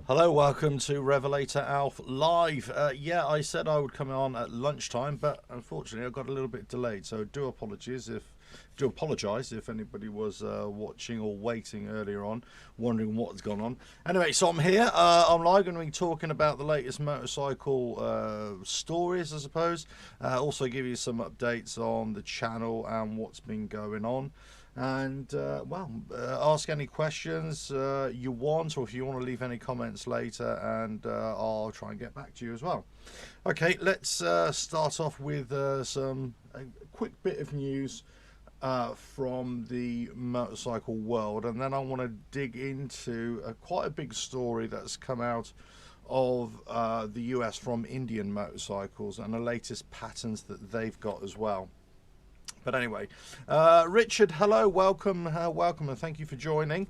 Hello, welcome to RevelatorAlf Live. Yeah, I said I would come on at lunchtime, but unfortunately I got a little bit delayed, so do apologise if anybody was watching or waiting earlier on, wondering what's gone on. Anyway, so I'm here. I'm live, going to be talking about the latest motorcycle stories, I suppose. Also give you some updates on the channel and what's been going on. And ask any questions you want, or if you want to leave any comments later, and I'll try and get back to you as well. Okay, let's start off with a quick bit of news from the motorcycle world, and then I want to dig into quite a big story that's come out of the US from Indian motorcycles and the latest patterns that they've got as well. But anyway, Richard, hello, welcome, and thank you for joining.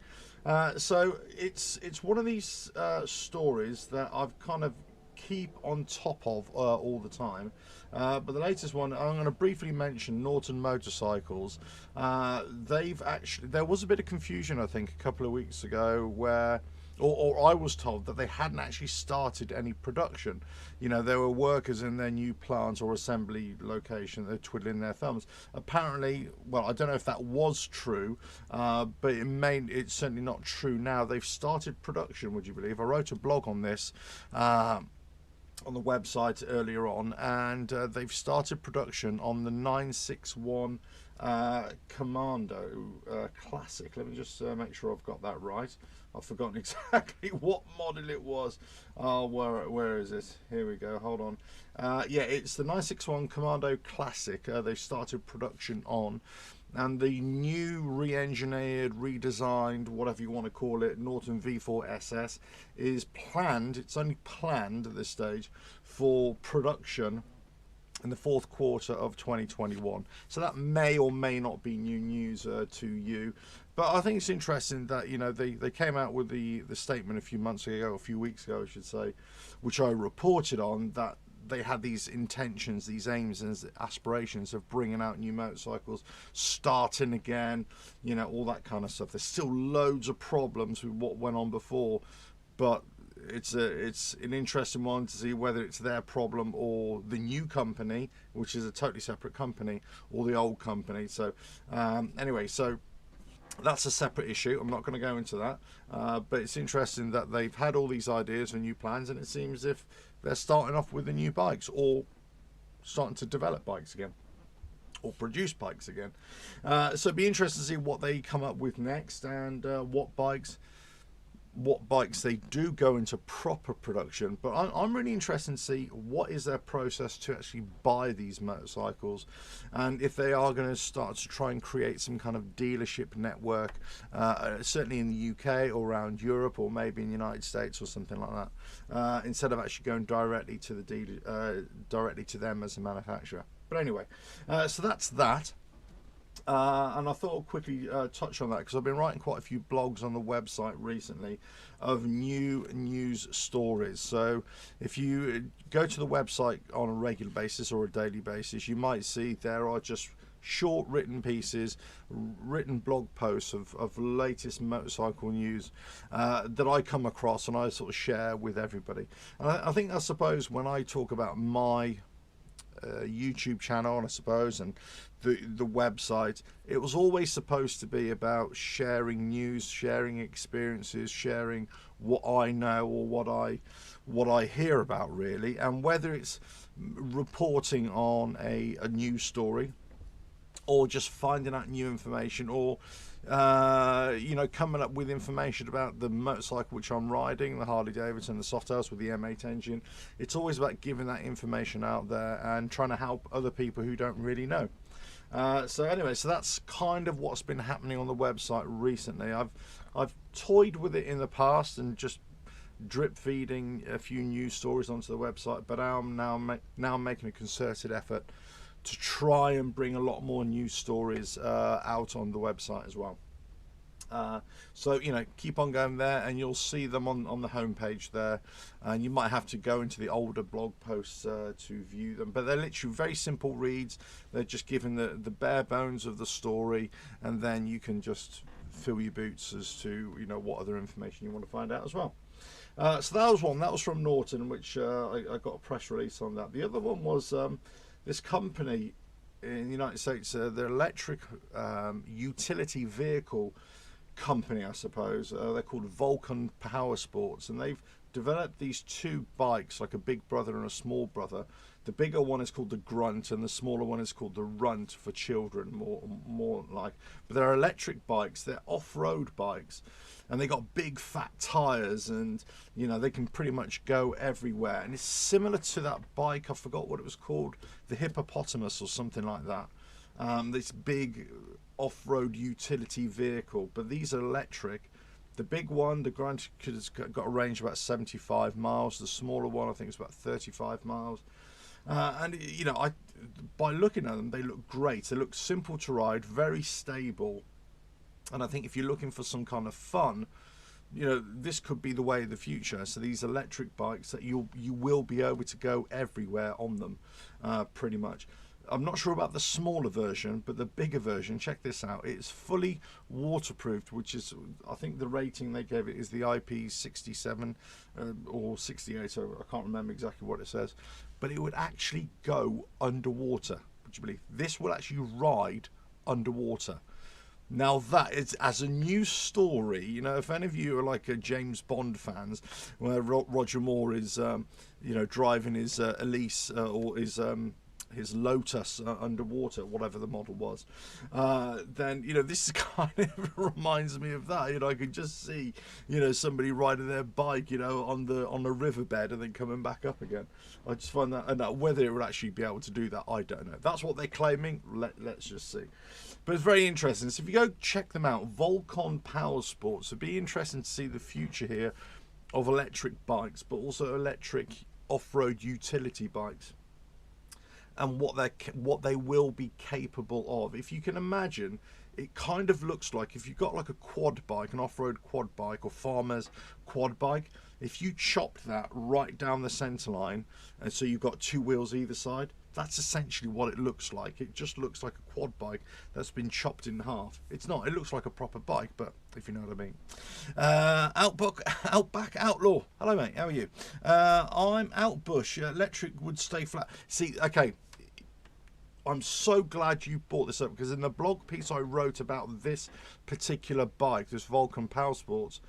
So it's one of these stories that I've kind of keep on top of all the time. But the latest one, I'm going to briefly mention Norton Motorcycles. There was a bit of confusion, I think, a couple of weeks ago where, or I was told that they hadn't actually started any production. You know, there were workers in their new plant or assembly location, they're twiddling their thumbs. Apparently, well, I don't know if that was true, but it's certainly not true now. They've started production, would you believe? I wrote a blog on this on the website earlier on, and they've started production on the 961 Commando Classic. Let me just make sure I've got that right. I've forgotten exactly what model it was. Oh, where is it? Here we go. Hold on. Yeah, it's the 961 Commando Classic. They've started production on, and the new re-engineered, redesigned, whatever you want to call it, Norton V4 SS is planned. It's only planned at this stage for production in the fourth quarter of 2021. So that may or may not be new news to you, but I think it's interesting that, you know, they came out with the statement a few weeks ago, I should say, which I reported on, that they had these intentions, these aims and aspirations of bringing out new motorcycles, starting again, you know, all that kind of stuff. There's still loads of problems with what went on before, but it's an interesting one to see whether it's their problem or the new company, which is a totally separate company, or the old company. So anyway, so that's a separate issue. I'm not going to go into that, but it's interesting that they've had all these ideas and new plans, and it seems as if they're starting off with the new bikes, or starting to develop bikes again, or produce bikes again. So it'd be interesting to see what they come up with next, and what bikes they do go into proper production. But I'm really interested to see what is their process to actually buy these motorcycles, and if they are going to start to try and create some kind of dealership network, certainly in the UK or around Europe, or maybe in the United States or something like that, instead of actually going directly to the dealer, directly to them as a manufacturer. But anyway, so that's that. And I thought I'd quickly touch on that, because I've been writing quite a few blogs on the website recently of new news stories. So if you go to the website on a regular basis or a daily basis, you might see there are just short written pieces, written blog posts of latest motorcycle news that I come across and I sort of share with everybody. And I think, I suppose, when I talk about my YouTube channel, I suppose, and the website, it was always supposed to be about sharing news, sharing experiences, sharing what I know or what I hear about, really. And whether it's reporting on a news story, or just finding out new information, or you know, coming up with information about the motorcycle which I'm riding, the Harley Davidson, the Softails with the M8 engine. It's always about giving that information out there and trying to help other people who don't really know. So anyway, so that's kind of what's been happening on the website recently. I've toyed with it in the past and just drip feeding a few news stories onto the website, but I'm now making a concerted effort to try and bring a lot more news stories out on the website as well. So, you know, keep on going there and you'll see them on the homepage there, and you might have to go into the older blog posts to view them, but they're literally very simple reads. They're just given the bare bones of the story, and then you can just fill your boots as to, you know, what other information you want to find out as well. So that was one. That was from Norton, which I got a press release on that. The other one was this company in the United States, their electric utility vehicle company, I suppose. They're called Vulcan Power Sports, and they've developed these two bikes, like a big brother and a small brother. The bigger one is called the Grunt, and the smaller one is called the Runt for children, more like. But they're electric bikes. They're off-road bikes, and they got big fat tires, and you know, they can pretty much go everywhere. And it's similar to that bike, I forgot what it was called, the Hippopotamus or something like that. This big off-road utility vehicle, but these are electric. The big one, the Grunt, has got a range of about 75 miles. The smaller one, I think, is about 35 miles. And you know, by looking at them, they look great. They look simple to ride, very stable. And I think if you're looking for some kind of fun, you know, this could be the way of the future. So these electric bikes that you will be able to go everywhere on them, pretty much. I'm not sure about the smaller version, but the bigger version, check this out. It's fully waterproofed, which is, I think the rating they gave it is the IP67 or 68, so I can't remember exactly what it says. But it would actually go underwater. Would you believe? This will actually ride underwater. Now that is, as a news story, you know, if any of you are like James Bond fans, where Roger Moore is, you know, driving his Elise or his Lotus underwater, whatever the model was, then, you know, this kind of reminds me of that. You know, I could just see, you know, somebody riding their bike, you know, on the riverbed and then coming back up again. I just find that, and whether it would actually be able to do that, I don't know. That's what they're claiming. Let's just see. But it's very interesting. So if you go check them out, Vulcan Power Sports, it'd be interesting to see the future here of electric bikes, but also electric off-road utility bikes, and what they will be capable of. If you can imagine, it kind of looks like if you've got like a quad bike, an off-road quad bike or farmer's quad bike, if you chopped that right down the center line, and so you've got two wheels either side, that's essentially what it looks like. It just looks like a quad bike that's been chopped in half. It's not. It looks like a proper bike, but if you know what I mean. Outback Outlaw. Hello, mate. How are you? I'm out bush. Electric would stay flat. See, okay. I'm so glad you brought this up, because in the blog piece I wrote about this particular bike, this Vulcan Power Sports,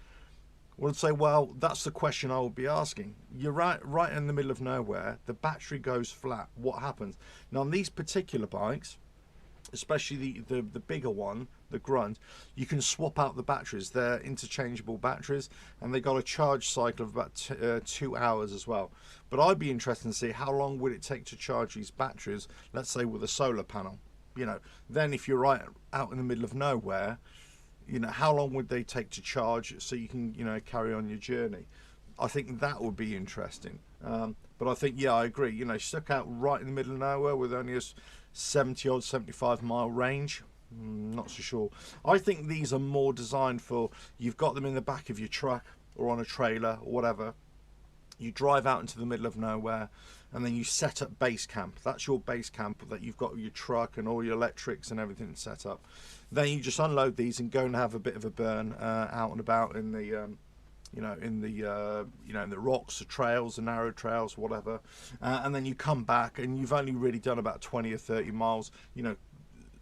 I would say, well, that's the question I would be asking. You're right in the middle of nowhere. The battery goes flat. What happens? Now, on these particular bikes, especially the bigger one, the Grunt, you can swap out the batteries. They're interchangeable batteries, and they got a charge cycle of about 2 hours as well. But I'd be interested to see how long would it take to charge these batteries, let's say with a solar panel. You know, then if you're right out in the middle of nowhere, you know, how long would they take to charge so you can, you know, carry on your journey? I think that would be interesting. But I think, yeah, I agree. You know, stuck out right in the middle of nowhere with only a 70-odd, 75-mile range, not so sure. I think these are more designed for, you've got them in the back of your truck or on a trailer or whatever. You drive out into the middle of nowhere, and then you set up base camp. That's your base camp, that you've got your truck and all your electrics and everything set up. Then you just unload these and go and have a bit of a burn out and about in the you know, in the rocks, the trails, the narrow trails, whatever, and then you come back and you've only really done about 20 or 30 miles, you know,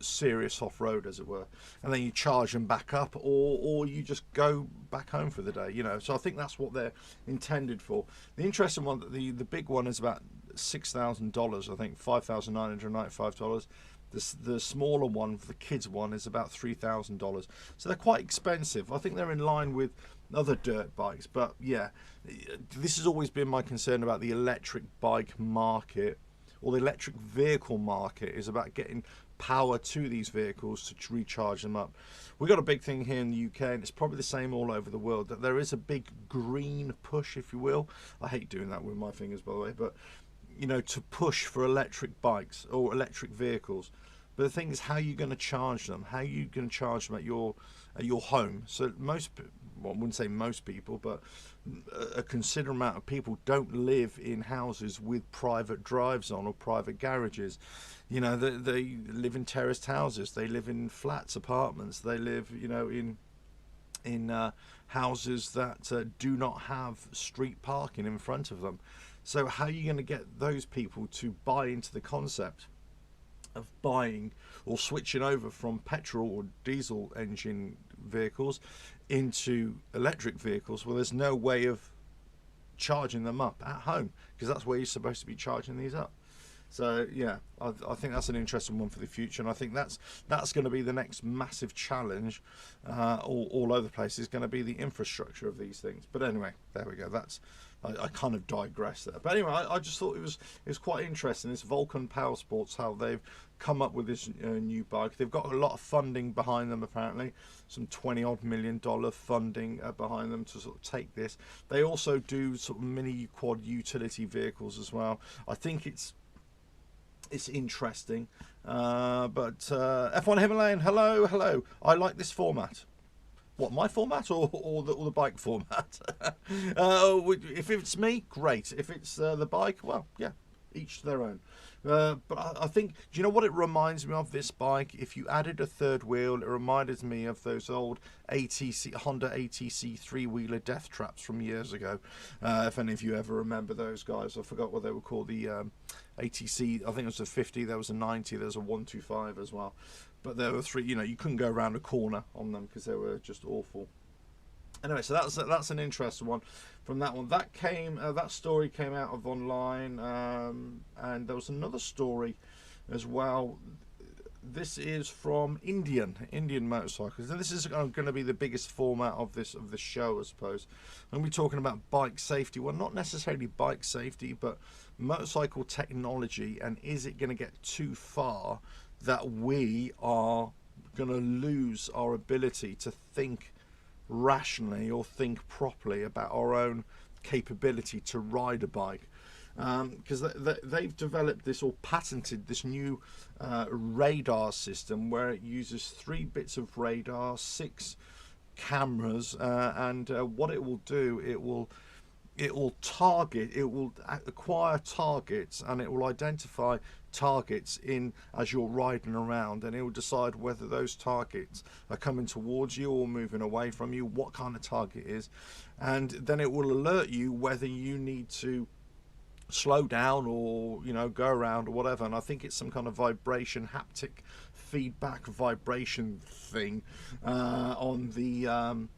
serious off-road, as it were, and then you charge them back up, or you just go back home for the day, you know. So I think that's what they're intended for. The interesting one, the big one is about $6,000, I think, $5,995. The smaller one, the kids one, is about $3,000. So they're quite expensive. I think they're in line with other dirt bikes. But yeah, this has always been my concern about the electric bike market, or the electric vehicle market, is about getting power to these vehicles to recharge them up. We've got a big thing here in the UK, and it's probably the same all over the world, that there is a big green push, if you will. I hate doing that with my fingers, by the way, but you know, to push for electric bikes or electric vehicles. But the thing is, how are you going to charge them? How are you going to charge them at your home? So most, well, I wouldn't say most people, but a considerable amount of people don't live in houses with private drives on or private garages. You know, they live in terraced houses. They live in flats, apartments. They live, you know, in in houses that do not have street parking in front of them. So how are you going to get those people to buy into the concept of buying or switching over from petrol or diesel engine vehicles into electric vehicles? Well, there's no way of charging them up at home, because that's where you're supposed to be charging these up. So yeah, I think that's an interesting one for the future, and I think that's going to be the next massive challenge all over the place, is going to be the infrastructure of these things. But anyway, there we go. That's I kind of digress there. But anyway, I just thought it was quite interesting, this Vulcan Power Sports, how they've come up with this new bike. They've got a lot of funding behind them, apparently, some $20-odd million funding behind them to sort of take this. They also do sort of mini quad utility vehicles as well. I think it's interesting. But F1 Himalayan, hello. I like this format. What, my format or the bike format? If it's me, great. If it's the bike, well, yeah, each to their own. But I think, do you know what it reminds me of, this bike? If you added a third wheel, it reminded me of those old Honda ATC three-wheeler death traps from years ago. If any of you ever remember those guys, I forgot what they were called. The ATC, I think it was a 50, there was a 90, there was a 125 as well. But there were three, you couldn't go around a corner on them because they were just awful. Anyway, so that's an interesting one from that one. That story came out of online, and there was another story as well. This is from Indian motorcycles, and this is going to be the biggest format of the show, I suppose. I'm going to be talking about bike safety. Well, not necessarily bike safety, but motorcycle technology, and is it going to get too far that we are going to lose our ability to think rationally or think properly about our own capability to ride a bike? Because they've developed this, or patented this new radar system where it uses 3 bits of radar, 6 cameras, and what it will do, it will acquire targets, and it will identify targets as you're riding around, and it will decide whether those targets are coming towards you or moving away from you, what kind of target it is, and then it will alert you whether you need to slow down or go around or whatever. And I think it's some kind of vibration, haptic feedback vibration thing on the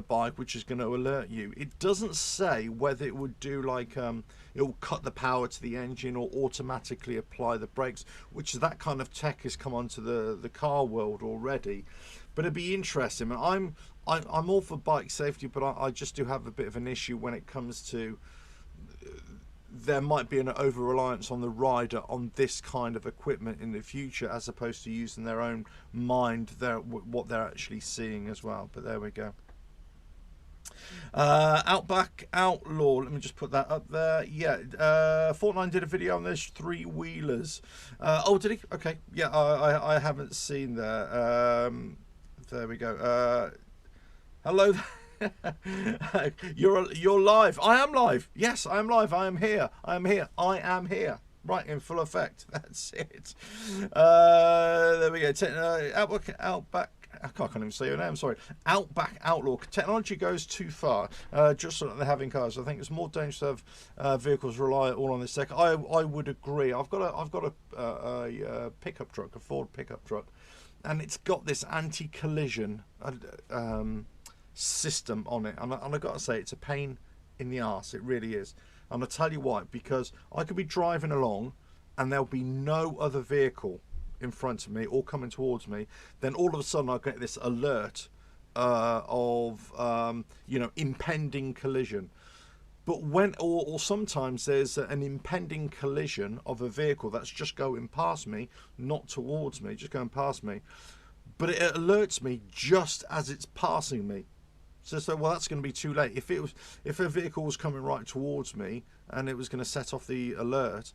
bike, which is going to alert you. It doesn't say whether it would do like it will cut the power to the engine or automatically apply the brakes, which that kind of tech has come onto the car world already. But it'd be interesting. I'm all for bike safety, but I just do have a bit of an issue when it comes to there might be an over-reliance on the rider on this kind of equipment in the future, as opposed to using their own mind, what they're actually seeing as well. But there we go. Outback Outlaw, let me just put that up there. Yeah, Fortnite did a video on those 3-wheelers. Oh, did he? Okay, yeah, I haven't seen that. There we go. Hello. You're live. I am live. Yes, I am live. I am here. I am here. Right, in full effect. That's it. There we go. Outback. I can't even say your name. Sorry. Outback Outlaw. Technology goes too far. Just like they have in cars. I think it's more dangerous to have vehicles rely all on this tech. I would agree. I've got a pickup truck, a Ford pickup truck, and it's got this anti-collision system on it, and I've got to say it's a pain in the arse. It really is. And I'll tell you why. Because I could be driving along and there'll be no other vehicle in front of me or coming towards me, then all of a sudden I get this alert of impending collision. But when or sometimes there's an impending collision of a vehicle that's just going past me, not towards me, just going past me, but it alerts me just as it's passing me. So well, that's going to be too late. If a vehicle was coming right towards me and it was going to set off the alert,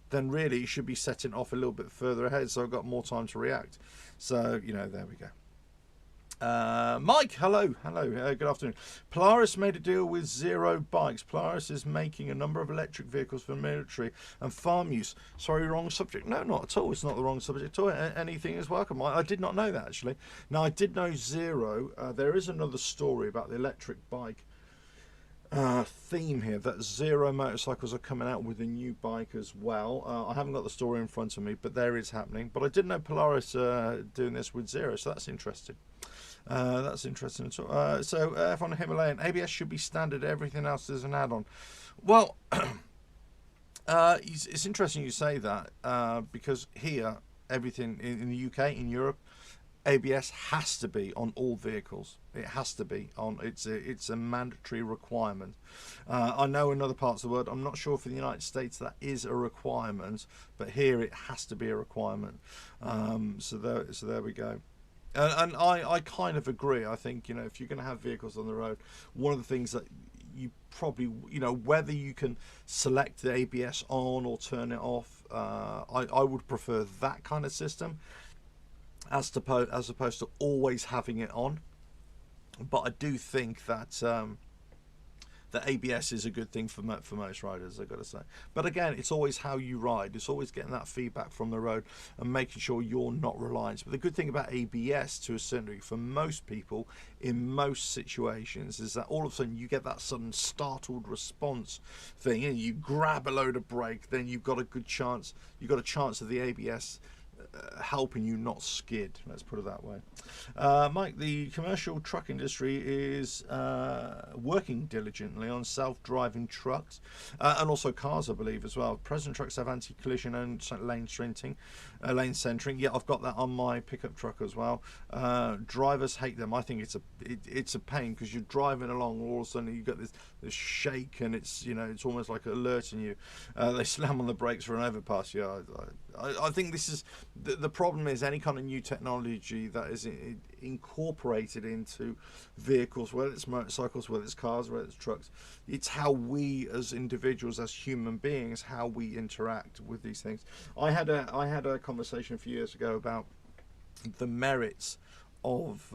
then really it should be setting off a little bit further ahead, so I've got more time to react. So there we go. Mike, hello, good afternoon. Polaris made a deal with Zero Bikes. Polaris is making a number of electric vehicles for military and farm use. Sorry, wrong subject. No, not at all. It's not the wrong subject at all. Anything is welcome. I did not know that, actually. Now, I did know Zero. There is another story about the electric bike theme here, that Zero motorcycles are coming out with a new bike as well. I haven't got the story in front of me, but there is happening. But I didn't know Polaris doing this with Zero, so that's interesting. That's interesting. So F1 Himalayan, ABS should be standard, everything else is an add-on. Well, it's interesting you say that, because here, everything in the UK, in Europe, ABS has to be on all vehicles. It has to be on. It's a mandatory requirement. I know in other parts of the world, I'm not sure for the United States that is a requirement, but here it has to be a requirement. So there we go. And I kind of agree. I think, you know, if you're going to have vehicles on the road, one of the things that you probably, you know, whether you can select the ABS on or turn it off, I would prefer that kind of system as opposed to always having it on. But I do think that that ABS is a good thing for most riders, I've got to say. But again, it's always how you ride. It's always getting that feedback from the road and making sure you're not reliant. But the good thing about ABS, to a certain degree, for most people in most situations, is that all of a sudden you get that sudden startled response thing, and you grab a load of brake, then you've got a good chance. You've got a chance of the ABS helping you not skid, let's put it that way. Mike, the commercial truck industry is working diligently on self-driving trucks and also cars, I believe, as well. Present trucks have anti-collision and lane centering. Yeah, I've got that on my pickup truck as well. Drivers hate them. I think it's a pain, because you're driving along, all of a sudden you got this shake, and it's, you know, it's almost like alerting you. They slam on the brakes for an overpass. Yeah, I think this is the problem. Is any kind of new technology that is incorporated into vehicles, whether it's motorcycles, whether it's cars, whether it's trucks, it's how we as individuals, as human beings, how we interact with these things. I had a conversation a few years ago about the merits of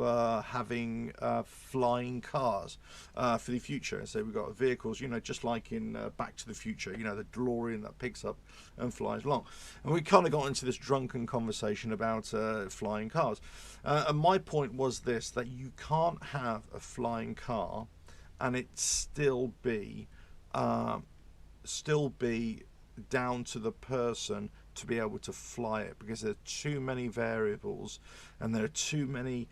having flying cars for the future. So we've got vehicles, you know, just like in Back to the Future, you know, the DeLorean that picks up and flies along. And we kind of got into this drunken conversation about flying cars. And my point was this, that you can't have a flying car and it still be down to the person to be able to fly it, because there are too many variables and there are too many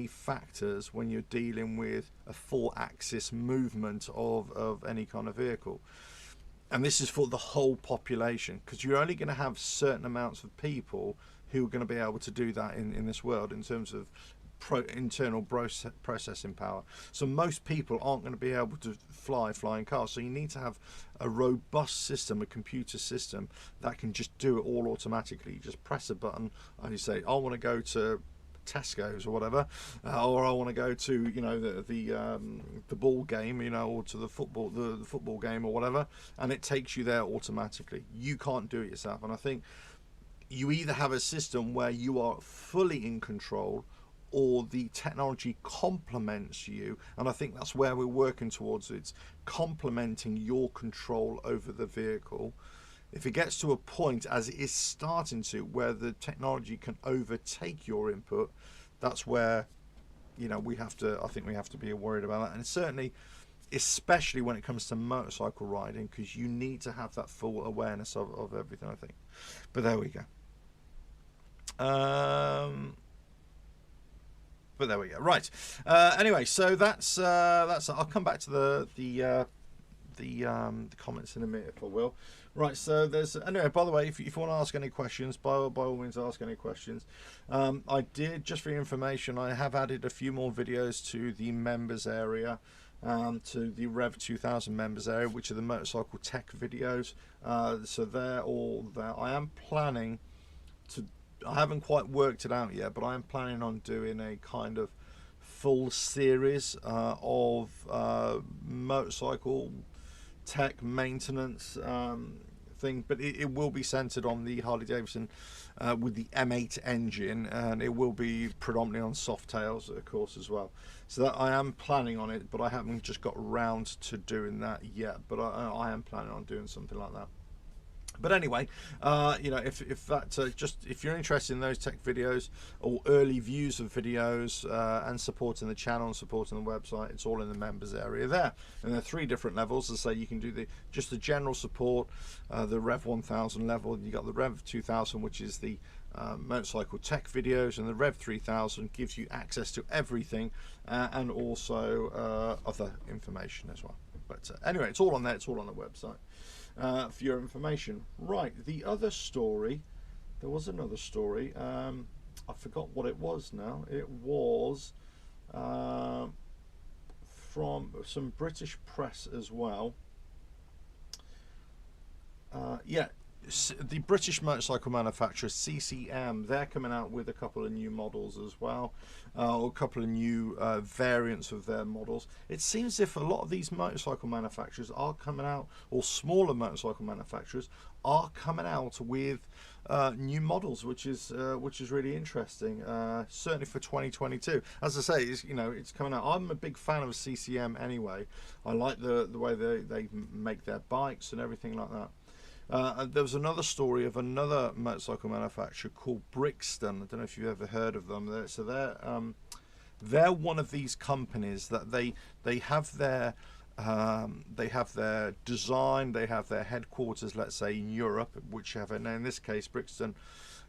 factors when you're dealing with a 4-axis movement of any kind of vehicle. And this is for the whole population, because you're only going to have certain amounts of people who are going to be able to do that in this world in terms of internal processing power. So most people aren't going to be able to fly flying cars, so you need to have a robust system, a computer system that can just do it all automatically. You just press a button and you say, I want to go to Tesco's or whatever, or I want to go to, you know, the ball game, you know, or to the football game or whatever, and it takes you there automatically. You can't do it yourself. And I think you either have a system where you are fully in control, or the technology complements you, and I think that's where we're working towards. It's complementing your control over the vehicle. If it gets to a point, as it is starting to, where the technology can overtake your input, that's where, you know, I think we have to be worried about that. And certainly, especially when it comes to motorcycle riding, because you need to have that full awareness of everything, I think. But there we go. But there we go. Right. Anyway, so that's. I'll come back to the comments in a minute, if I will. Right. So there's, anyway. By the way, if you want to ask any questions, by all means, ask any questions. I did, just for your information, I have added a few more videos to the members area, to the Rev 2000 members area, which are the motorcycle tech videos. So they're all there. I am planning to. I haven't quite worked it out yet, but I am planning on doing a kind of full series of motorcycle tech maintenance thing, but it will be centered on the Harley Davidson with the M8 engine, and it will be predominantly on Softails, of course, as well. So that I am planning on it, but I haven't just got around to doing that yet. But I am planning on doing something like that. But anyway, you know, if you're interested in those tech videos or early views of videos and supporting the channel and supporting the website, it's all in the members area there. And there are 3 different levels. As I say, you can do just the general support, the Rev 1000 level. You got the Rev 2000, which is the motorcycle tech videos, and the Rev 3000 gives you access to everything and also other information as well. But anyway, it's all on there. It's all on the website. For your information. Right, the other story, there was another story, I forgot what it was now. It was from some British press as well. Yeah, the British motorcycle manufacturer CCM, they're coming out with a couple of new models as well, or a couple of new variants of their models. It seems as if a lot of these motorcycle manufacturers are coming out, or smaller motorcycle manufacturers are coming out with new models, which is really interesting. Certainly for 2022. As I say, you know, it's coming out. I'm a big fan of CCM anyway. I like the way they make their bikes and everything like that. There was another story of another motorcycle manufacturer called Brixton. I don't know if you've ever heard of them. So they're one of these companies that they have their design, they have their headquarters, let's say in Europe, whichever. Now in this case, Brixton,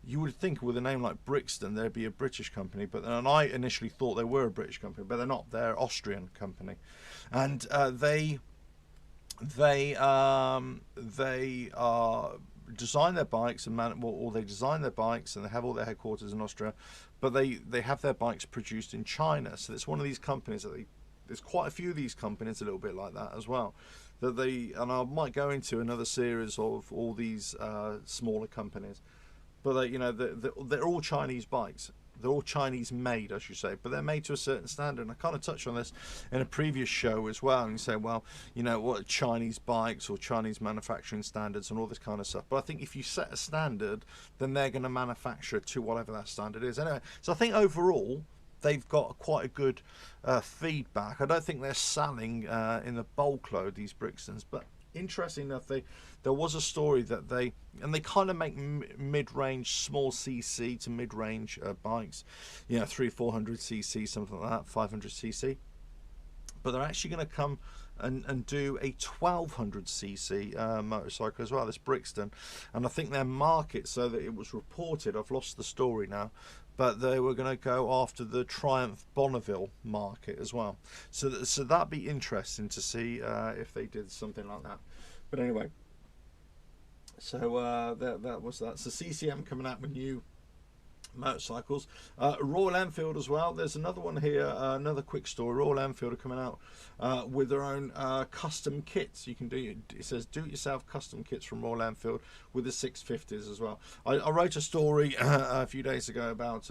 you would think with a name like Brixton there'd be a British company, but and I initially thought they were a British company, but they're not. They're an Austrian company, and they design their bikes and they design their bikes and they have all their headquarters in Austria, but they have their bikes produced in China. So it's one of these companies that there's quite a few of these companies a little bit like that as well, that and I might go into another series of all these smaller companies, but you know, they're all Chinese bikes. They're all Chinese made, I should say, but they're made to a certain standard. And I kind of touched on this in a previous show as well. And you say, well, you know, what are Chinese bikes or Chinese manufacturing standards and all this kind of stuff. But I think if you set a standard, then they're going to manufacture to whatever that standard is. Anyway, so I think overall, they've got quite a good feedback. I don't think they're selling in the bulk load, these Brixtons, but interesting enough, there was a story that they kind of make mid-range, small cc to mid-range bikes, you know, 300-400 cc, something like that, 500 cc, but they're actually going to come and do a 1200 cc motorcycle as well, this Brixton. And I think their market, so that it was reported, I've lost the story now, but they were going to go after the Triumph Bonneville market as well. So that'd be interesting to see if they did something like that. But anyway, so that was that. So CCM coming out with new motorcycles. Royal Enfield as well. There's another one here, another quick story. Royal Enfield are coming out with their own custom kits. You can do, it says do-it-yourself custom kits from Royal Enfield with the 650s as well. I wrote a story a few days ago about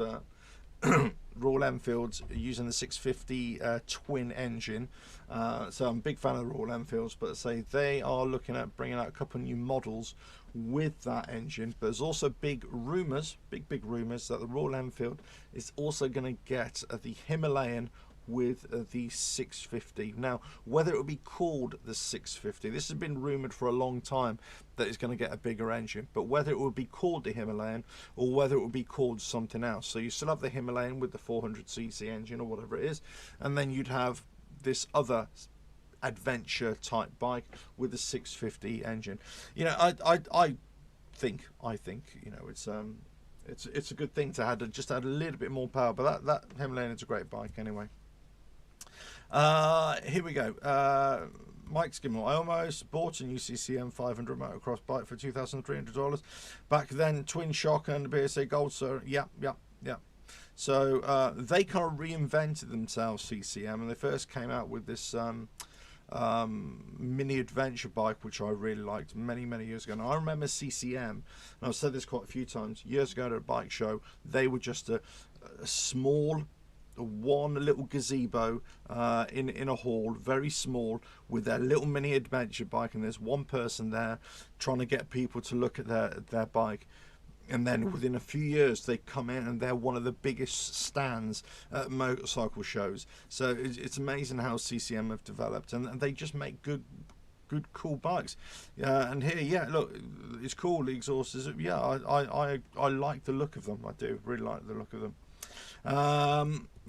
Royal Enfields using the 650 twin engine. So I'm a big fan of the Royal Enfields, but say they are looking at bringing out a couple of new models with that engine. But there's also big rumours that the Royal Enfield is also going to get the Himalayan with the 650. Now, whether it will be called the 650, this has been rumoured for a long time that it's going to get a bigger engine, but whether it will be called the Himalayan or whether it will be called something else. So you still have the Himalayan with the 400cc engine or whatever it is, and then you'd have this other adventure type bike with the 650 engine. You know, I think you know, it's a good thing to add, just add a little bit more power, but that Himalayan is a great bike anyway. Here we go. Mike Skidmore, I almost bought a new CCM 500 motocross bike for $2,300. Back then, twin shock and BSA Gold, sir. Yeah. So they kind of reinvented themselves, CCM, and they first came out with this mini adventure bike, which I really liked many years ago. And I remember CCM, and I've said this quite a few times, years ago at a bike show, they were just a small one little gazebo in a hall, very small, with their little mini adventure bike, and there's one person there trying to get people to look at their bike. And then within a few years, they come in and they're one of the biggest stands at motorcycle shows. So it's amazing how CCM have developed, and they just make good, cool bikes. And here, yeah, look, it's cool. The exhaust is, yeah, I like the look of them. I do really like the look of them.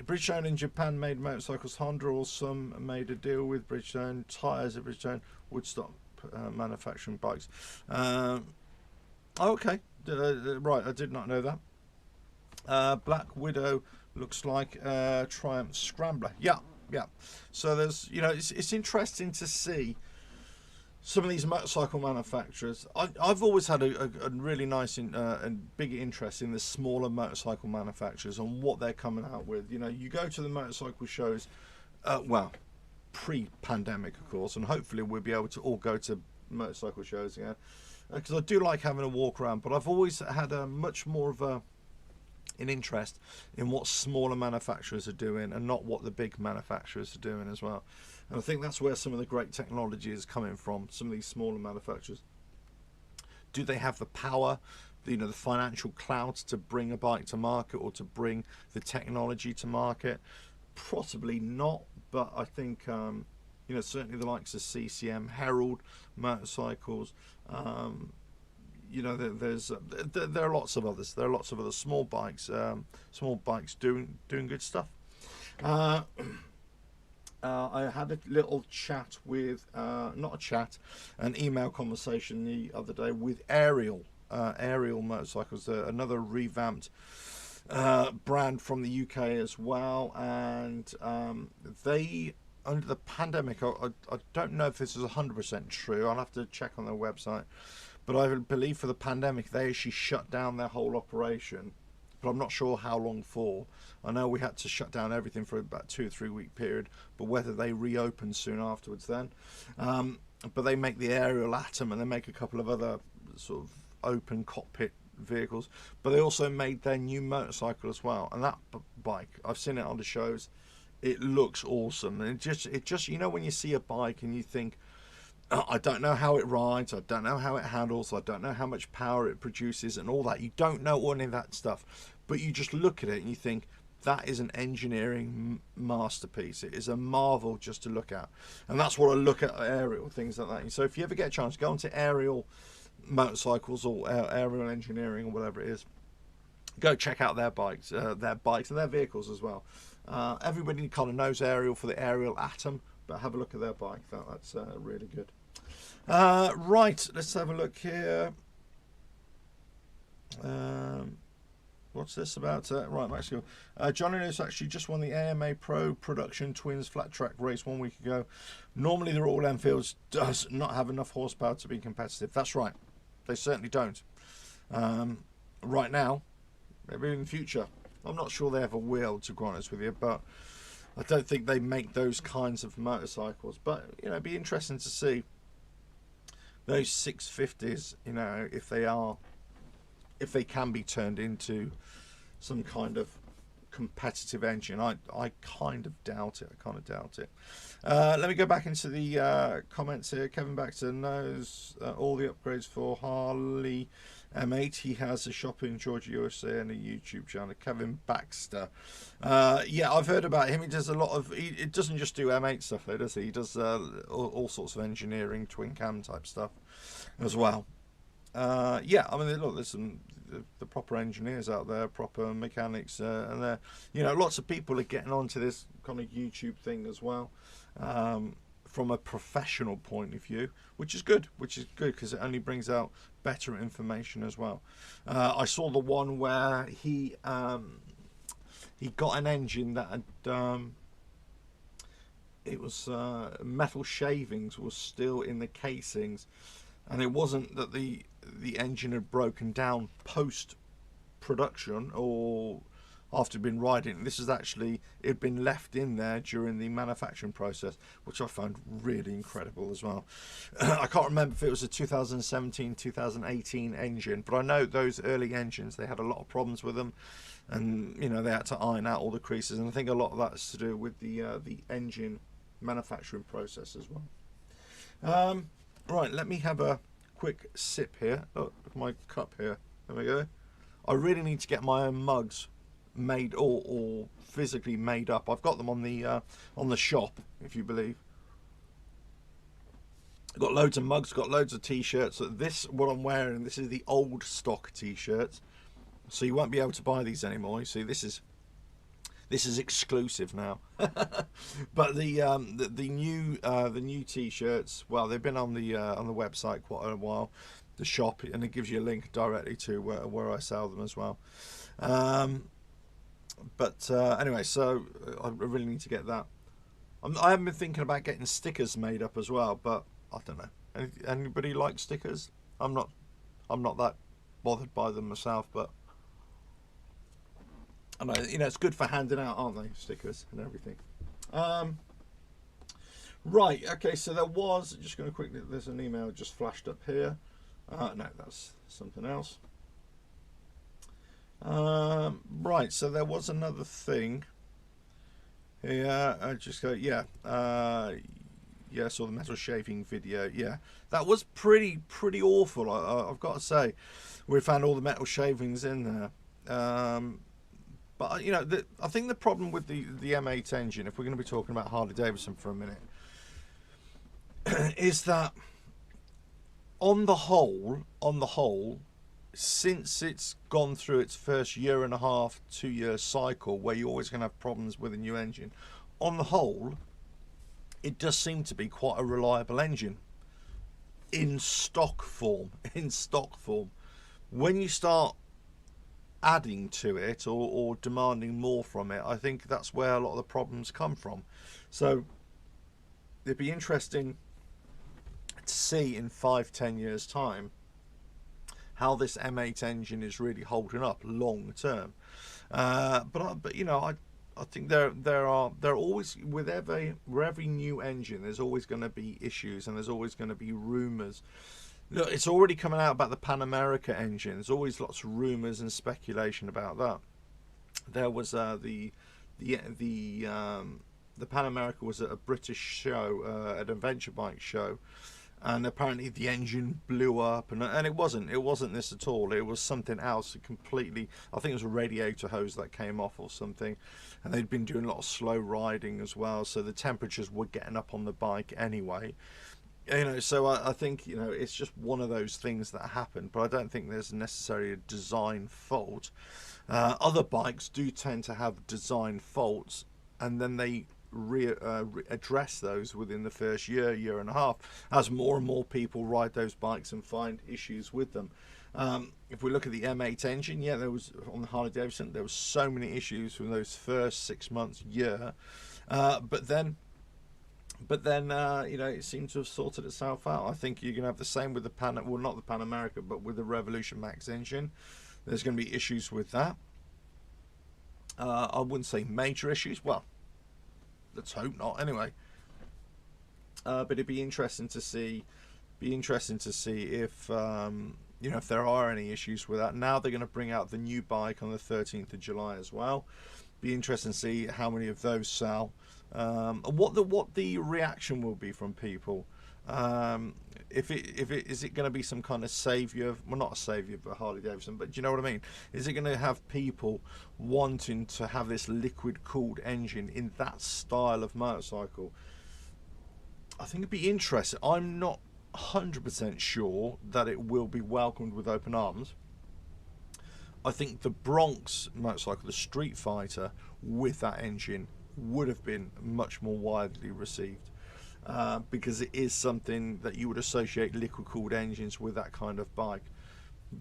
Bridgestone in Japan made motorcycles. Honda also made a deal with Bridgestone. Tires at Bridgestone would stop manufacturing bikes. Okay. Right, I did not know that. Black Widow looks like Triumph Scrambler. Yeah. So there's, you know, it's interesting to see some of these motorcycle manufacturers. I've always had a really nice and big interest in the smaller motorcycle manufacturers and what they're coming out with. You know, you go to the motorcycle shows, well, pre-pandemic, of course, and hopefully we'll be able to all go to motorcycle shows again. Because I do like having a walk around, but I've always had a much more of an interest in what smaller manufacturers are doing and not what the big manufacturers are doing as well. And I think that's where some of the great technology is coming from. Some of these smaller manufacturers, do they have the power, you know, the financial clout to bring a bike to market or to bring the technology to market? Possibly not, but I think you know, certainly the likes of CCM, Herald Motorcycles, you know, there are lots of others. There are lots of other small bikes doing good stuff. I had a little chat with, not a chat, an email conversation the other day with Ariel Motorcycles, another revamped brand from the UK as well, and they, under the pandemic, I don't know if this is 100% true, I'll have to check on their website, but I believe for the pandemic they actually shut down their whole operation, but I'm not sure how long for. I know we had to shut down everything for about 2 or 3 week period, but whether they reopened soon afterwards then. But they make the Aerial Atom, and they make a couple of other sort of open cockpit vehicles, but they also made their new motorcycle as well, and that bike, I've seen it on the shows. It looks awesome, and it just you know, when you see a bike and you think, oh, I don't know how it rides, I don't know how it handles, I don't know how much power it produces and all that. You don't know any of that stuff, but you just look at it and you think, that is an engineering masterpiece. It is a marvel just to look at, and that's what I look at Aerial, things like that. So if you ever get a chance, go onto Aerial Motorcycles or Aerial Engineering or whatever it is, go check out their bikes and their vehicles as well. Everybody kind of knows Aerial for the Aerial Atom, but have a look at their bike. That's really good. Right, let's have a look here. What's this about? Right, Maxwell. Johnny Lewis actually just won the AMA Pro Production Twins Flat Track race 1 week ago. Normally the Royal Enfields does not have enough horsepower to be competitive. That's right, they certainly don't. Right now, maybe in the future. I'm not sure they ever will, to be honest with you, but I don't think they make those kinds of motorcycles. But, you know, it'd be interesting to see those 650s, you know, if they can be turned into some kind of competitive engine. I kind of doubt it. Let me go back into the comments here. Kevin Baxter knows all the upgrades for Harley M8. He has a shop in Georgia, USA, and a YouTube channel. Kevin Baxter. Yeah, I've heard about him. He does a lot of. It doesn't just do M8 stuff, though, does he? He does all sorts of engineering, twin cam type stuff as well. Yeah, I mean, look, there's some the proper engineers out there, proper mechanics, and there, you know, lots of people are getting onto this kind of YouTube thing as well, from a professional point of view, which is good because it only brings out better information as well. I saw the one where he got an engine that had it was metal shavings was still in the casings, and it wasn't that the engine had broken down post production or after been riding. This is actually, it'd been left in there during the manufacturing process, which I found really incredible as well. I can't remember if it was a 2017 2018 engine, but I know those early engines, they had a lot of problems with them, and you know, they had to iron out all the creases, and I think a lot of that's to do with the engine manufacturing process as well. Right, let me have a quick sip here. Oh, look at my cup here. There we go. I really need to get my own mugs made or physically made up. I've got them on the shop, if you believe. I've got loads of mugs, got loads of t-shirts. So this, what I'm wearing, this is the old stock t-shirts, so you won't be able to buy these anymore. You see, this is exclusive now. But the new t-shirts, well, they've been on the website quite a while, the shop, and it gives you a link directly to where I sell them as well. But anyway, so I really need to get that. I haven't been thinking about getting stickers made up as well, but I don't know. Anybody like stickers? I'm not that bothered by them myself, but I know, you know, it's good for handing out, aren't they? Stickers and everything. Right, okay, so there was, just going to quickly, there's an email just flashed up here. No, that's something else. Right, so there was another thing here. I just go, yeah, yeah, I saw the metal shaving video. Yeah, that was pretty awful, I've got to say. We found all the metal shavings in there. But you know, I think the problem with the M8 engine, if we're going to be talking about Harley Davidson for a minute, is that on the whole, since it's gone through its first 1.5 to 2 year cycle, where you're always going to have problems with a new engine, on the whole, it does seem to be quite a reliable engine in stock form. When you start adding to it or demanding more from it, I think that's where a lot of the problems come from. So it'd be interesting to see in 5-10 years time how this M8 engine is really holding up long term. But you know, I think there are always, with every new engine, there's always going to be issues, and there's always going to be rumors. Look, it's already coming out about the Pan America engine. There's always lots of rumors and speculation about that. There was the Pan America was at a British show, an adventure bike show, and apparently the engine blew up, and it wasn't this at all. It was something else completely. I think it was a radiator hose that came off or something, and they'd been doing a lot of slow riding as well, so the temperatures were getting up on the bike anyway. You know, so I think, you know, it's just one of those things that happened, but I don't think there's necessarily a design fault. Other bikes do tend to have design faults, and then they address those within the first year and a half, as more and more people ride those bikes and find issues with them. If we look at the M8 engine, yeah, there was, on the Harley Davidson, there was so many issues from those first 6 months, year, but then you know, it seems to have sorted itself out. I think you're going to have the same with the not the Pan America, but with the Revolution Max engine. There's going to be issues with that. I wouldn't say major issues. Well, let's hope not. Anyway, but it'd be interesting to see. If you know, if there are any issues with that. Now they're going to bring out the new bike on the 13th of July as well. Be interesting to see how many of those sell. What the reaction will be from people. Is it going to be some kind of savior? Well, not a savior for Harley Davidson, but do you know what I mean? Is it going to have people wanting to have this liquid cooled engine in that style of motorcycle? I think it'd be interesting. I'm not 100% sure that it will be welcomed with open arms. I think the Bronx motorcycle, the Street Fighter, with that engine would have been much more widely received, because it is something that you would associate liquid cooled engines with, that kind of bike.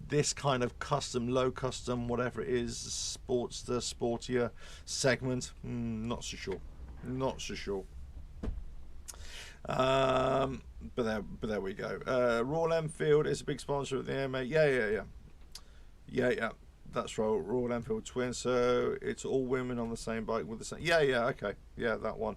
This kind of custom, low custom, whatever it is, sportier segment, not so sure. But there we go. Royal Enfield is a big sponsor of the M8. Yeah. That's Royal Enfield Twin. So it's all women on the same bike with the same. Yeah, okay, yeah, that one.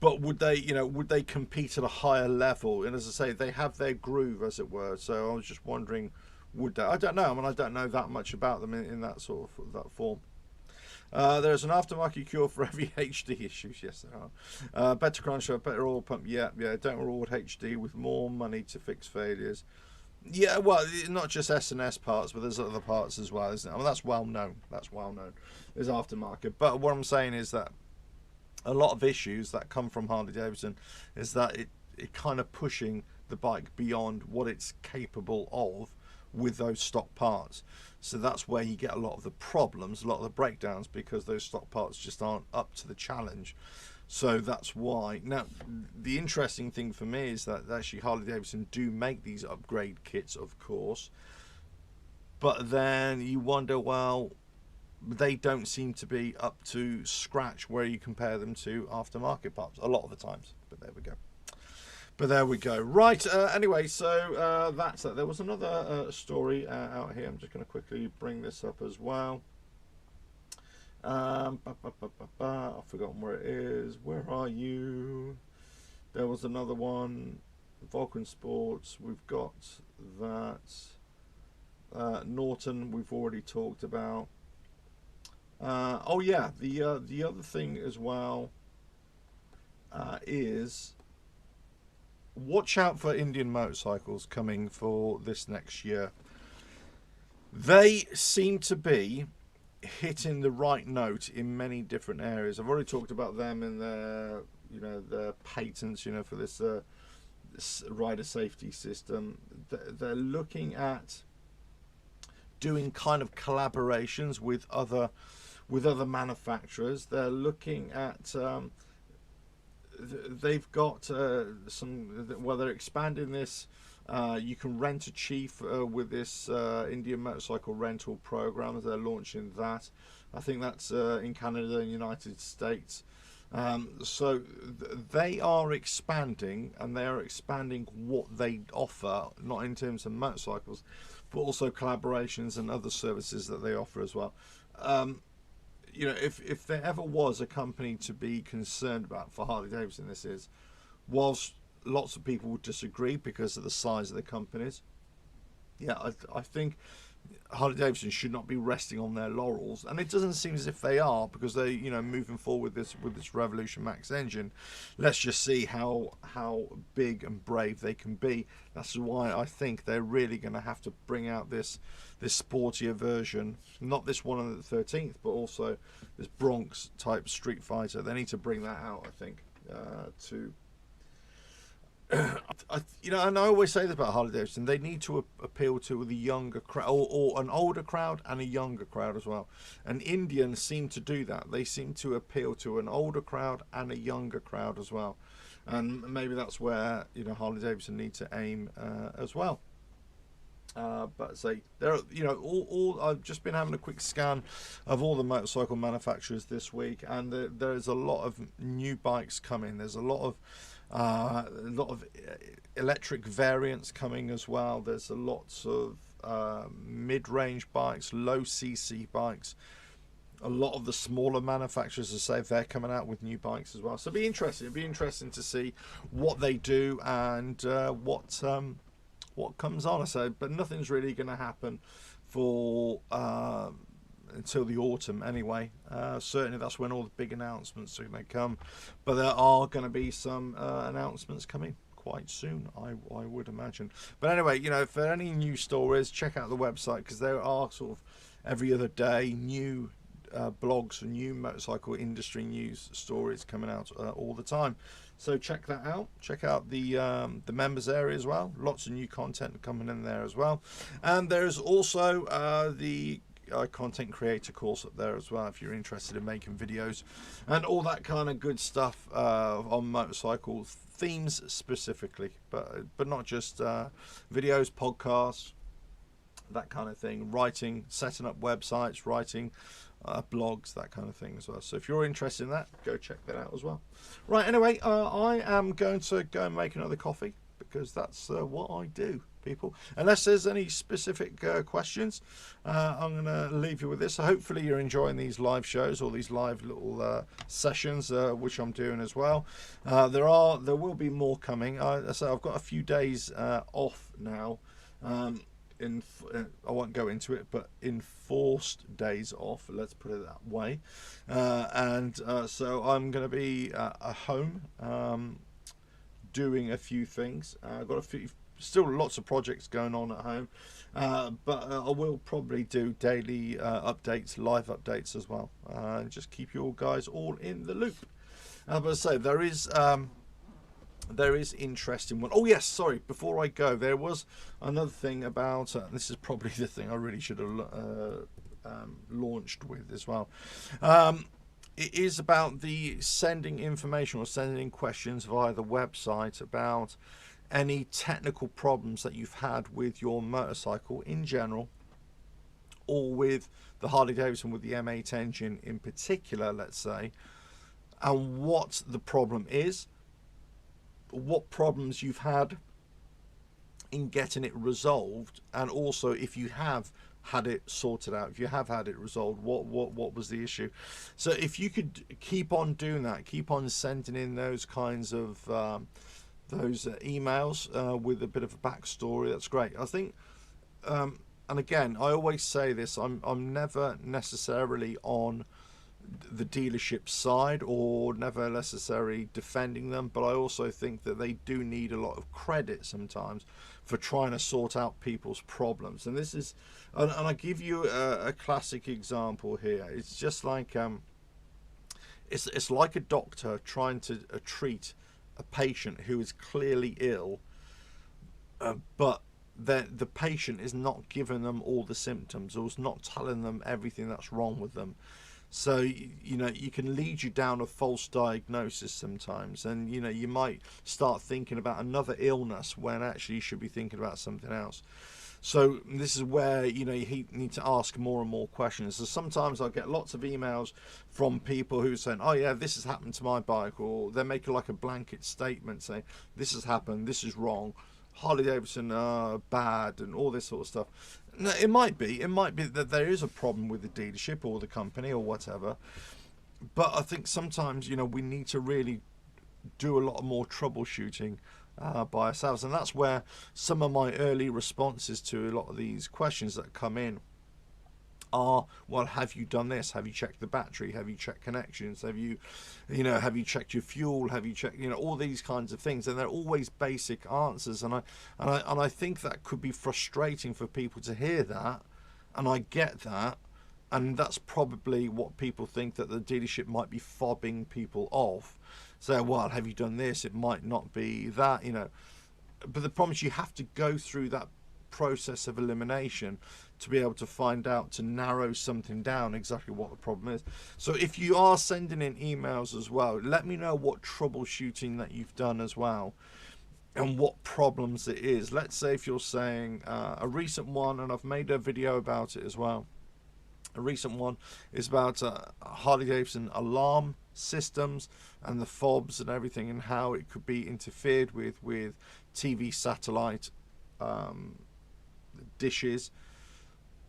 But would they, would they compete at a higher level? And as I say, they have their groove, as it were. So I was just wondering, would they? I don't know. I mean, I don't know that much about them in that sort of that form. There's an aftermarket cure for every HD issues. Yes, there are. Better crankshaft, better oil pump. Yeah. Don't reward HD with more money to fix failures. Yeah, well, not just S&S parts, but there's other parts as well, isn't it? I mean, that's well known. That's well known. There's aftermarket. But what I'm saying is that a lot of issues that come from Harley Davidson is that it kind of pushing the bike beyond what it's capable of with those stock parts. So that's where you get a lot of the problems, a lot of the breakdowns, because those stock parts just aren't up to the challenge. So that's why. Now, the interesting thing for me is that actually Harley Davidson do make these upgrade kits, of course, but then you wonder, well, they don't seem to be up to scratch where you compare them to aftermarket parts a lot of the times. But there we go. Right, anyway, so that's it. There was another story out here. I'm just going to quickly bring this up as well. I've forgotten where it is. Where are you? There was another one. Vulcan Sports. We've got that. Norton, we've already talked about. Oh yeah, the other thing as well is watch out for Indian motorcycles coming for this next year. They seem to be hitting the right note in many different areas. I've already talked about them and their, their patents, for this rider safety system. They're looking at doing kind of collaborations with other manufacturers. They're looking at they've got they're expanding this. You can rent a chief with this Indian motorcycle rental program. They're launching that. I think that's in Canada and United States. So they are expanding, and they are expanding what they offer, not in terms of motorcycles, but also collaborations and other services that they offer as well. If there ever was a company to be concerned about for Harley Davidson, this is, whilst lots of people would disagree because of the size of the companies. Yeah, I think Harley Davidson should not be resting on their laurels, and it doesn't seem as if they are, because they, moving forward with this Revolution Max engine. Let's just see how big and brave they can be. That's why I think they're really going to have to bring out this sportier version, not this one on the 13th, but also this Bronx type Street Fighter. They need to bring that out, I think, to. And I always say this about Harley Davidson. They need to appeal to the younger crowd, or an older crowd and a younger crowd as well. And Indians seem to do that. They seem to appeal to an older crowd and a younger crowd as well. And maybe that's where Harley Davidson need to aim as well. But say there, all I've just been having a quick scan of all the motorcycle manufacturers this week, and there's a lot of new bikes coming. There's a lot of electric variants coming as well. There's a lots of mid-range bikes, low cc bikes. A lot of the smaller manufacturers, as I say, they're coming out with new bikes as well. So it'll be interesting. It'll be interesting to see what they do and what comes on. I say, but nothing's really going to happen for until the autumn anyway. Certainly that's when all the big announcements are going to come, but there are going to be some announcements coming quite soon, I would imagine. But anyway, if there are any new stories, check out the website, because there are sort of every other day new blogs and new motorcycle industry news stories coming out all the time. So check that out. Check out the members area as well. Lots of new content coming in there as well. And there's also the content creator course up there as well, if you're interested in making videos and all that kind of good stuff on motorcycle themes specifically, but not just videos, podcasts, that kind of thing, writing, setting up websites, writing blogs, that kind of thing as well. So if you're interested in that, go check that out as well. Right, anyway, I am going to go and make another coffee, because that's what I do. people. Unless there's any specific questions, I'm going to leave you with this. So hopefully you're enjoying these live shows or these live little sessions, which I'm doing as well. There will be more coming. So I've got a few days off now. I won't go into it, but enforced days off, let's put it that way. So I'm going to be at home doing a few things. I've got still lots of projects going on at home, but I will probably do daily updates, live updates as well, and just keep you all guys all in the loop. But I say there is interesting one. Oh yes, sorry, before I go, there was another thing about this is probably the thing I really should have launched with as well. It is about the sending information or sending questions via the website about any technical problems that you've had with your motorcycle in general, or with the Harley Davidson with the M8 engine in particular, let's say, and what the problem is, what problems you've had in getting it resolved, and also if you have had it sorted out, if you have had it resolved, what was the issue. So if you could keep on doing that, keep on sending in those kinds of emails with a bit of a backstory, that's great. I think and again, I always say this, I'm never necessarily on the dealership side or never necessarily defending them, but I also think that they do need a lot of credit sometimes for trying to sort out people's problems. And this is, and I give you a classic example here. It's just like it's like a doctor trying to treat a patient who is clearly ill, but the patient is not giving them all the symptoms, or is not telling them everything that's wrong with them. So, you know, you can lead you down a false diagnosis sometimes, and, you know, you might start thinking about another illness when actually you should be thinking about something else. So this is where, you know, you need to ask more and more questions. So sometimes I get lots of emails from people who are saying, oh yeah, this has happened to my bike, or they're making like a blanket statement saying, this has happened, this is wrong, Harley Davidson bad, and all this sort of stuff. No, it might be that there is a problem with the dealership or the company or whatever, but I think sometimes, you know, we need to really do a lot more troubleshooting by ourselves, and that's where some of my early responses to a lot of these questions that come in are, well, have you done this? Have you checked the battery? Have you checked connections? Have you checked your fuel? Have you checked, you know, all these kinds of things? And they're always basic answers, and I think that could be frustrating for people to hear that, and I get that, and that's probably what people think, that the dealership might be fobbing people off. So, well, have you done this? It might not be that, you know. But the problem is you have to go through that process of elimination to be able to find out, to narrow something down exactly what the problem is. So if you are sending in emails as well, let me know what troubleshooting that you've done as well, and what problems it is. Let's say if you're saying a recent one, and I've made a video about it as well, a recent one is about Harley Davidson alarm systems and the fobs and everything, and how it could be interfered with TV satellite dishes.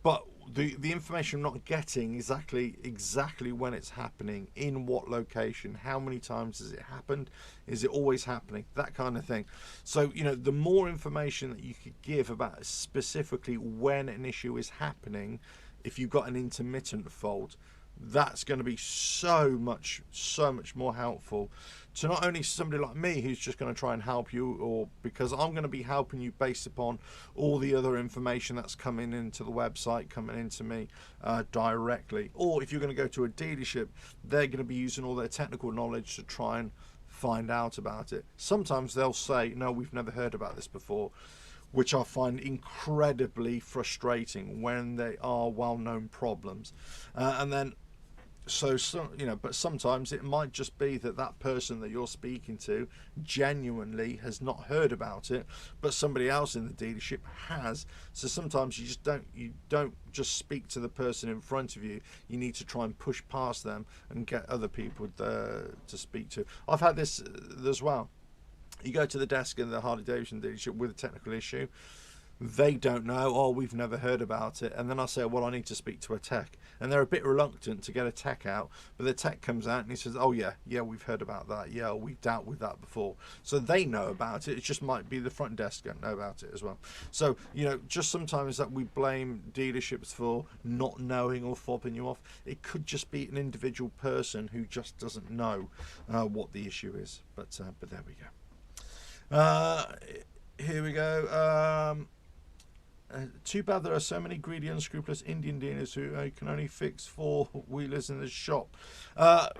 But the information I'm not getting exactly when it's happening, in what location, how many times has it happened, is it always happening, that kind of thing. So, you know, the more information that you could give about specifically when an issue is happening, if you've got an intermittent fault, that's going to be so much more helpful to not only somebody like me who's just going to try and help you, or because I'm going to be helping you based upon all the other information that's coming into the website, coming into me directly. Or if you're going to go to a dealership, they're going to be using all their technical knowledge to try and find out about it. Sometimes they'll say, no, we've never heard about this before, which I find incredibly frustrating when they are well-known problems. And then so you know, but sometimes it might just be that that person that you're speaking to genuinely has not heard about it, but somebody else in the dealership has. So sometimes you don't just speak to the person in front of you. You need to try and push past them and get other people to speak to. I've had this as well. You go to the desk in the Harley Davidson dealership with a technical issue, they don't know. Oh, we've never heard about it. And then I say, well, I need to speak to a tech, and they're a bit reluctant to get a tech out, but the tech comes out and he says, oh yeah, we've heard about that, yeah, we've dealt with that before. So they know about it. It just might be the front desk don't know about it as well. So, you know, just sometimes that we blame dealerships for not knowing or fobbing you off. It could just be an individual person who just doesn't know what the issue is. But there we go. Here we go. Too bad there are so many greedy, unscrupulous Indian dealers who can only fix four-wheelers in the shop. I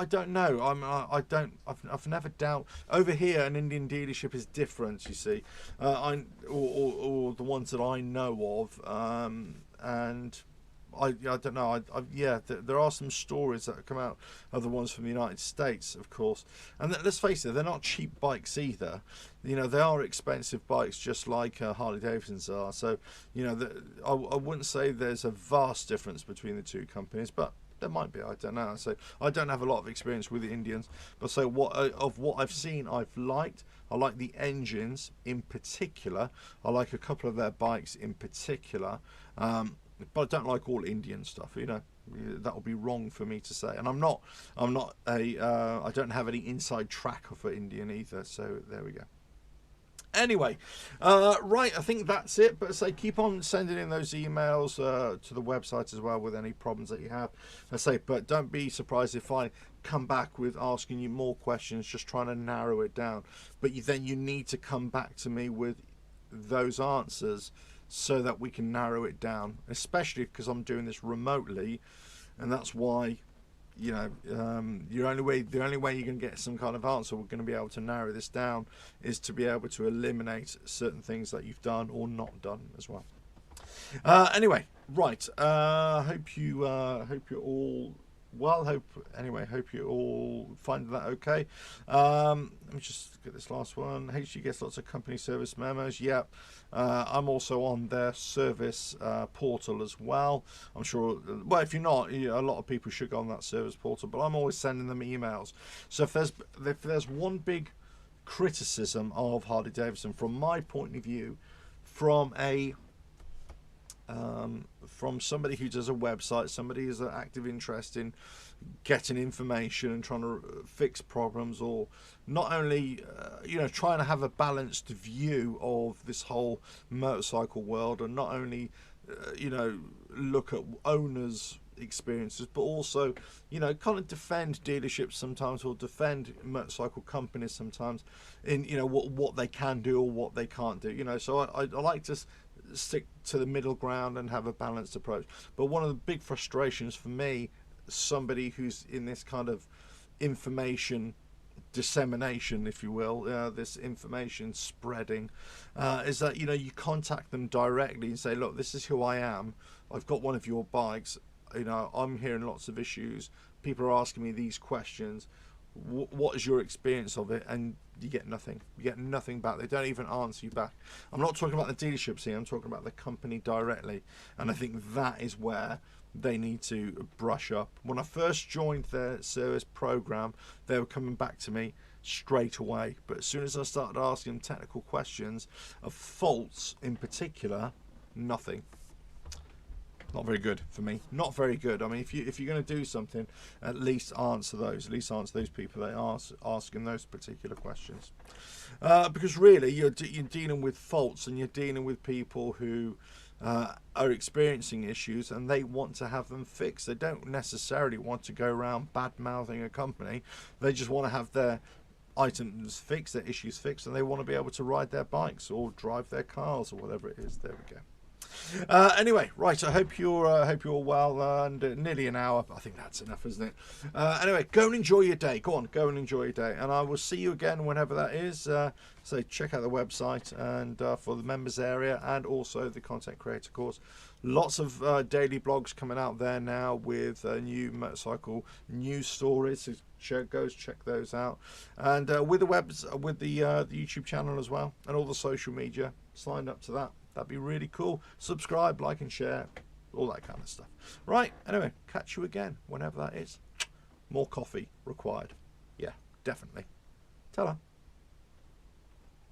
don't know. I've never doubt. Over here, an Indian dealership is different. You see, or the ones that I know of, and I don't know. There are some stories that come out of the ones from the United States, of course. And let's face it, they're not cheap bikes either. You know, they are expensive bikes, just like Harley Davidsons are. So, you know, I wouldn't say there's a vast difference between the two companies, but there might be. I don't know. So I don't have a lot of experience with the Indians, but so what I've seen, I've liked. I like the engines in particular. I like a couple of their bikes in particular. But I don't like all Indian stuff, you know. That would be wrong for me to say, and I don't have any inside track for Indian either. So there we go. Anyway, right, I think that's it. But say keep on sending in those emails to the website as well with any problems that you have. But don't be surprised if I come back with asking you more questions, just trying to narrow it down. But then you need to come back to me with those answers, so that we can narrow it down, especially because I'm doing this remotely, and that's why, you know, the only way you're going to get some kind of answer, we're going to be able to narrow this down, is to be able to eliminate certain things that you've done or not done as well. Anyway, right. Hope you're all well. Hope you all find that okay. Let me just get this last one. HG gets lots of company service memos. Yep. I'm also on their service portal as well. I'm sure, well, if you're not, a lot of people should go on that service portal, but I'm always sending them emails. So if there's one big criticism of Harley Davidson from my point of view, from somebody who does a website, somebody who's an active interest in getting information and trying to fix problems, or not only trying to have a balanced view of this whole motorcycle world, and not only look at owners' experiences, but also kind of defend dealerships sometimes, or defend motorcycle companies sometimes in what they can do or what they can't do. So I like to stick to the middle ground and have a balanced approach. But one of the big frustrations for me, somebody who's in this kind of information dissemination, if you will, this information spreading, is that you contact them directly and say, look, this is who I am, I've got one of your bikes, I'm hearing lots of issues, people are asking me these questions, what is your experience of it? And you get nothing. You get nothing back. They don't even answer you back. I'm not talking about the dealerships here, I'm talking about the company directly, and I think that is where they need to brush up. When I first joined their service program, they were coming back to me straight away, but as soon as I started asking them technical questions of faults in particular, nothing. Not very good for me. Not very good. I mean, if you're going to do something, at least answer those. At least answer those people that are asking those particular questions, because really you're dealing with faults, and you're dealing with people who are experiencing issues, and they want to have them fixed. They don't necessarily want to go around bad mouthing a company. They just want to have their items fixed, their issues fixed, and they want to be able to ride their bikes or drive their cars or whatever it is. There we go. Anyway, right, I hope you're all well, and nearly an hour. I think that's enough, isn't it? Anyway, go and enjoy your day. Go on, go and enjoy your day, and I will see you again whenever that is. So check out the website, and for the members area, and also the content creator course. Lots of daily blogs coming out there now with new motorcycle news stories. So check those out, and with the YouTube channel as well, and all the social media. Sign up to that. That'd be really cool. Subscribe, like and share, all that kind of stuff. Right, anyway, catch you again whenever that is. More coffee required. Yeah, definitely. Ta-ra.